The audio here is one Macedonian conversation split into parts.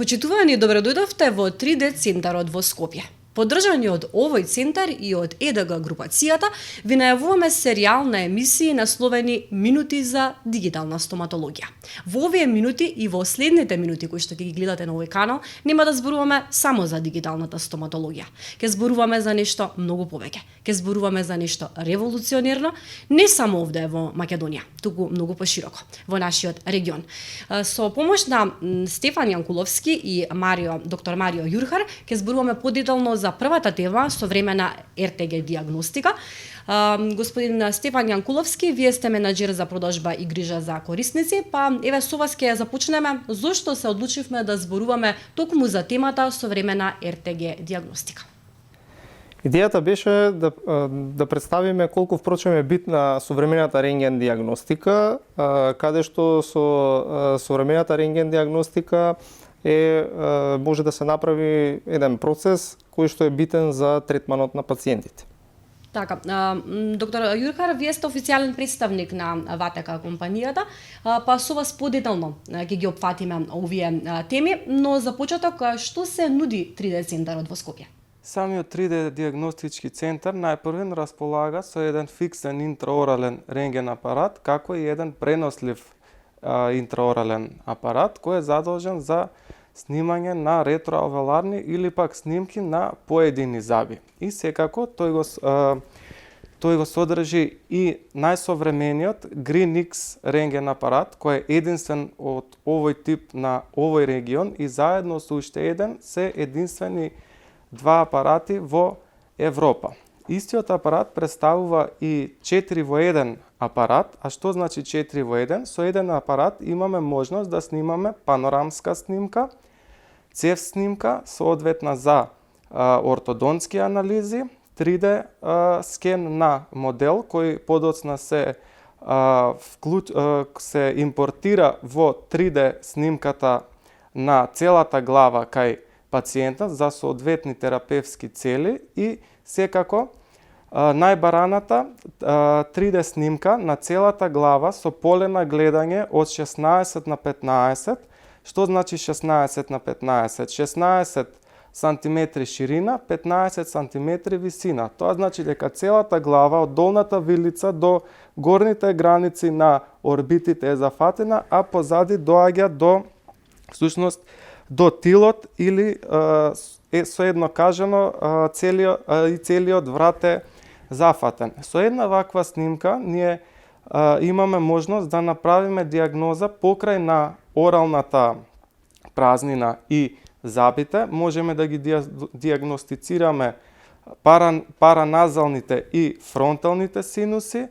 Почитувани, добре дојдовте во 3D центарот во Скопје. Поддржани од овој центар и од ЕДГ групацијата, ви најавуваме серијал на емисии насловени Минути за дигитална стоматологија. Во овие минути и во следните минути кои што ќе ги гледате на овој канал, нема да зборуваме само за дигиталната стоматологија. Ќе зборуваме за нешто многу повеќе. Ќе зборуваме за нешто револуционерно, не само овде во Македонија, туку многу пошироко во нашиот регион. Со помош на Стефан Јанкуловски и доктор Марио Јурхар ќе зборуваме подетално за првата тема, современа РТГ диагностика. Господин Стефан Јанкуловски, вие сте менаџер за продажба и грижа за корисници, па еве со вас ќе започнеме зошто се одлучивме да зборуваме токму за темата современа РТГ диагностика. Идејата беше да представиме колку впрочем е битна современата рентген диагностика, каде што со современата рентген диагностика може да се направи еден процес кој што е битен за третманот на пациентите. Така, доктор Јурхар, вие сте официјален представник на Ватека компанијата, па со вас подетално ќе ги опфатиме овие теми, но за почеток што се нуди 3D центарот во Скопје? Самиот 3D диагностички центар најпрвен располага со еден фиксен интраорален рентген апарат, како и еден пренослив интраорален апарат кој е задолжен за снимање на ретроавеларни или пак снимки на поедини заби. И секако тој го содржи и најсовремениот GreenX рентген апарат кој е единствен од овој тип на овој регион и заедно со уште еден се единствени два апарати во Европа. Истиот апарат представува и 4 во 1 апарат, а што значи 4 во 1? Со еден апарат имаме можност да снимаме панорамска снимка, цев снимка, соодветна за ортодонтски анализи, 3D скен на модел кој подоцна се импортира во 3D снимката на целата глава кај пациентот за соодветни терапевски цели и секако најбараната 3D снимка на целата глава со поле на гледање од 16 на 15. Што значи 16 на 15? 16 сантиметри ширина, 15 сантиметри висина. Тоа значи дека целата глава од долната вилица до горните граници на орбитите е зафатена, а позади доаѓа до всушност до тилот или соедно кажано целиот врат е зафатен. Со една ваква снимка ние имаме можност да направиме диагноза покрај на оралната празнина и забите. Можеме да ги диагностицираме параназалните и фронталните синуси,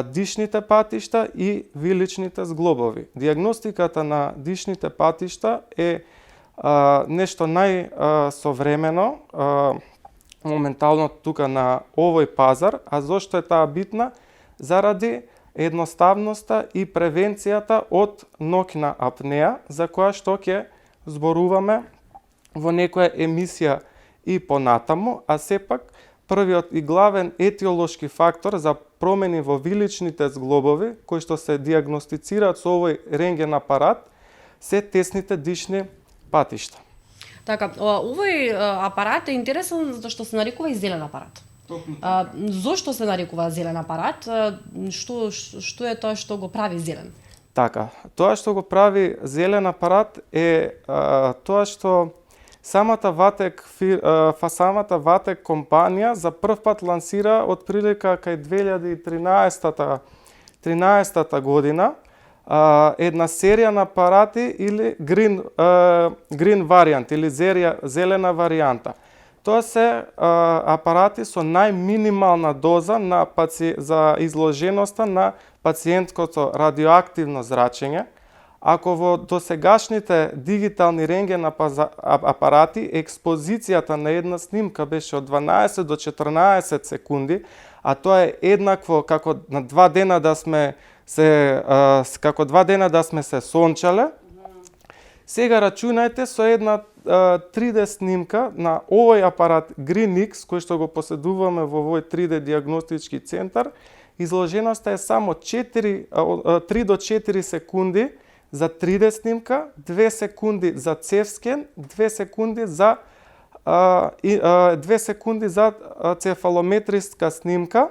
дишните патишта и виличните зглобови. Диагностиката на дишните патишта е нешто најсовремено моментално тука на овој пазар, а зошто е таа битна? Заради едноставноста и превенцијата од ноќна апнеа, за која што ќе зборуваме во некоја емисија и понатаму, а сепак првиот и главен етиолошки фактор за промени во виличните зглобови, кои што се диагностицираат со овој рентген апарат, се тесните дишни патишта. Така, овој апарат е интересен затоа што се нарекува и зелен апарат. Зошто се нарекува зелен апарат? Што е тоа што го прави зелен? Така, тоа што го прави зелен апарат е тоа што самата Ватек компанија за прв пат лансира од прилика кај 2013 година една серија на апарати или green вариант или зелена варијанта. Тоа се апарати со најминимална доза за изложеноста на пациентското радиоактивно зрачење. Ако во досегашните дигитални рентген апарати експозицијата на една снимка беше од 12 до 14 секунди, а тоа е еднакво како на 2 дена да сме се сончале, сега рачунајте со една 3D снимка на овој апарат GreenX, кој што го поседуваме во овој 3D диагностички центар, изложеноста е само 3 до 4 секунди за 3D снимка, 2 секунди за CT скен, 2 секунди за 2 секунди за цефалометриска снимка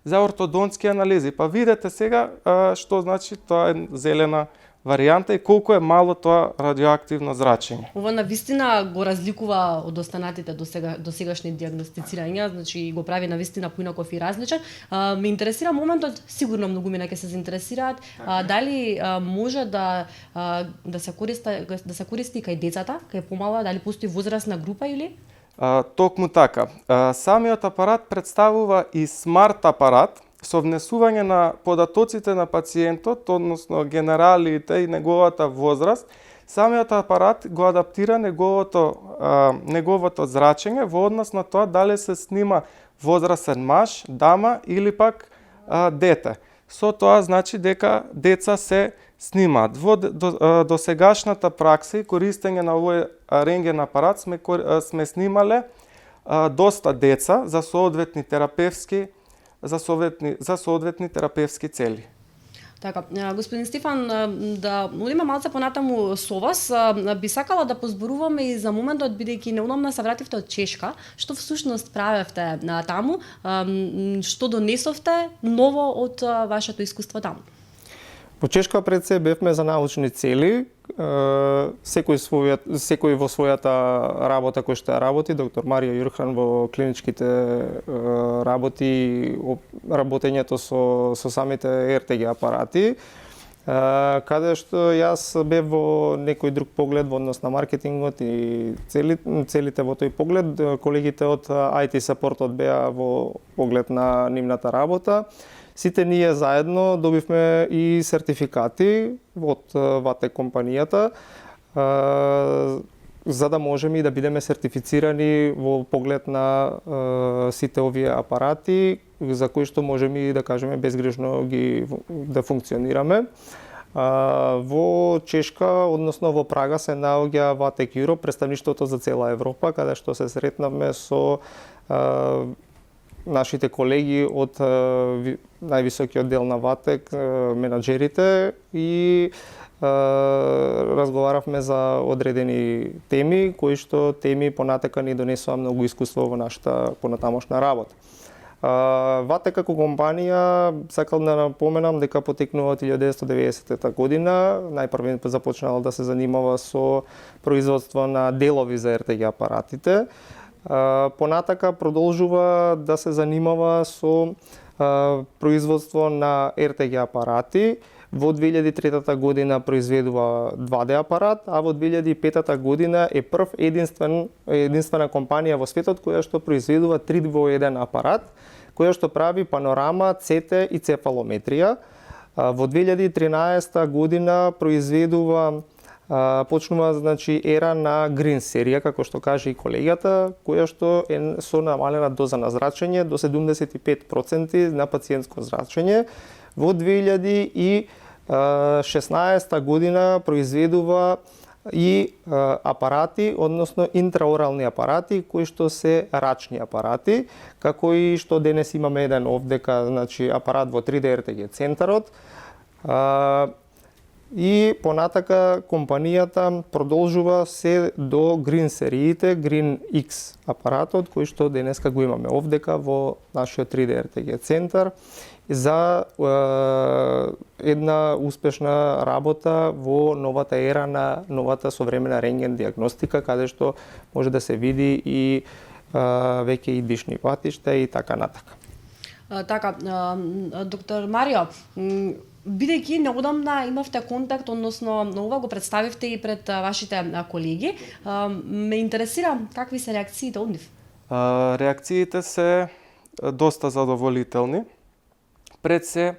за ортодонтски анализи. Па видете сега што значи тоа е зелена варијанта и колку е мало тоа радиоактивно зрачење. Ова навистина го разликува од останатите до сегашни диагностицирања, значи го прави навистина поинаков и различен. Ме интересира моментот, сигурно многу мина ќе се заинтересираат, дали може да се користи кај децата, кај помала, дали постои возрастна група или? Токму така. Самиот апарат представува и смарт апарат со внесување на податоците на пациентот, односно генералите и неговата возраст. Самиот апарат го адаптира неговото зрачење во однос на тоа дали се снима возрастен маж, дама или пак дете. Со тоа значи дека деца се снимаат. Во досегашната пракса и користење на овој рентген апарат сме снимале доста деца за соодветни терапевски цели. Така, господин Стефан, да одиме малце понатаму со вас, би сакала да позборуваме и за моментот, бидејќи неодамна се вративте од Чешка, што всушност правевте таму, што донесовте ново од вашето искуство таму? Во Чешка пред се бевме за научни цели, секој во својата работа кој што ја работи, доктор Марија Јурхан во клиничките работи, работењето со самите РТГ апарати, каде што јас бев во некој друг поглед во однос на маркетингот и целите во тој поглед, колегите од IT сапортот беа во поглед на нивната работа. Сите ние заедно добивме и сертификати од ВАТЕК компанијата, за да можеме и да бидеме сертифицирани во поглед на сите овие апарати, за кои што можеме и да кажеме безгрешно да функционираме. Во Чешка, односно во Прага, се наоѓа ВАТЕК Europe, представништвото за цела Европа, каде што се сретнавме со нашите колеги од највисокиот дел на ВАТЕК, менаџерите, и разговаравме за одредени теми, кои што теми понатака ни донесува многу искуство во нашата понатамошна работа. ВАТЕК како компанија, сакам да напоменам дека потекнува од 1990 година, најпрво започнала да се занимава со производство на делови за РТГ апаратите. Понатака продолжува да се занимава со производство на РТГ апарати. Во 2003 година произведува 2D апарат, а во 2005 година е единствена компанија во светот која што произведува 3 во 1 апарат, која што прави панорама, CT и цефалометрија. Во 2013 година произведува почнува значи ера на Green серија, како што каже и колегата, која што е со намалена доза на зрачење до 75% на пациентско зрачење. Во 2016 година произведува и апарати, односно интраорални апарати, кои што се рачни апарати, како и што денес имаме еден овдека, значи апарат во 3D РТГ центарот. И понатака компанијата продолжува се до Green сериите, Green X апаратот, кој што денеска го имаме овдека во нашиот 3D РТГ центар, за една успешна работа во новата ера на новата современа рентген диагностика, каде што може да се види и веќе и дишни патишта и така натака. Така, доктор Марио, бидејќи неодамна имавте контакт, односно ова го представивте и пред вашите колеги, ме интересира какви се реакциите од нив? Реакциите се доста задоволителни. Пред се,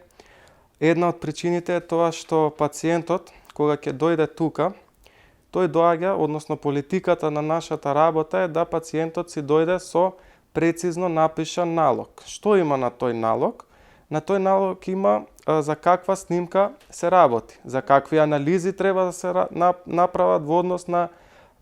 една од причините е тоа што пациентот, кога ќе дојде тука, тој доаѓа, односно политиката на нашата работа е да пациентот си дојде со прецизно напишан налог. Што има на тој налог? На тој налог има за каква снимка се работи, за какви анализи треба да се направат во однос на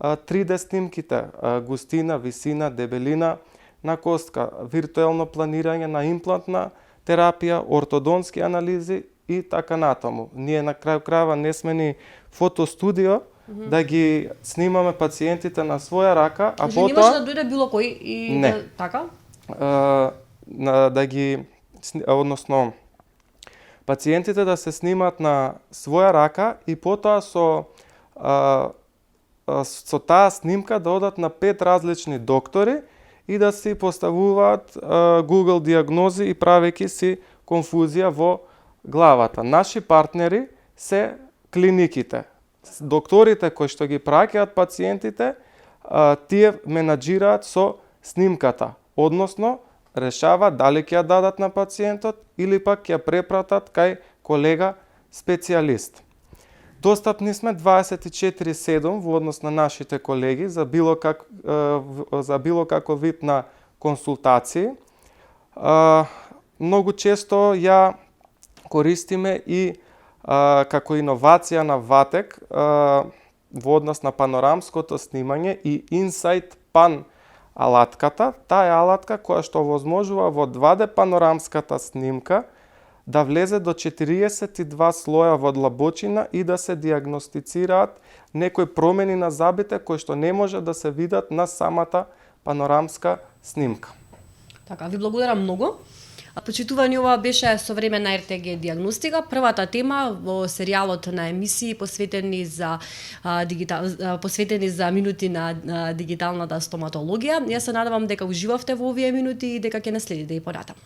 3D снимките, густина, висина, дебелина на костка, виртуелно планирање на имплантна терапија, ортодонски анализи и така натаму. Ние на крај крајва не сме ни фотостудио да ги снимаме пациентите на своја рака, а Значи, не може да дојде било кој и Не. да, така? Да ги, односно, пациентите да се снимат на своја рака и потоа со таа снимка да одат на 5 различни доктори и да си поставуваат Google диагнози и правејќи си конфузија во главата. Наши партнери се клиниките. Докторите кои што ги праќаат пациентите, тие менаџираат со снимката, односно решаваат дали ќе ја дадат на пациентот или пак ќе ја препратат кај колега специјалист. Достапни сме 24/7 во однос на нашите колеги за било каков вид на консултации. Многу често ја користиме и како иновација на Ватек во однос на панорамското снимање и Insight Pan алатката. Таа е алатка која што возможува во 2D панорамската снимка да влезе до 42 слоја во длабочина и да се диагностицираат некои промени на зъбите кои што не може да се видат на самата панорамска снимка. Така, ви благодарам многу. Почитувани, ова беше современна РТГ диагностика, првата тема во серијалот на емисии посветени за минути на дигиталната стоматологија. Јас се надевам дека уживавте во овие минути и дека ќе наследите и понатаму.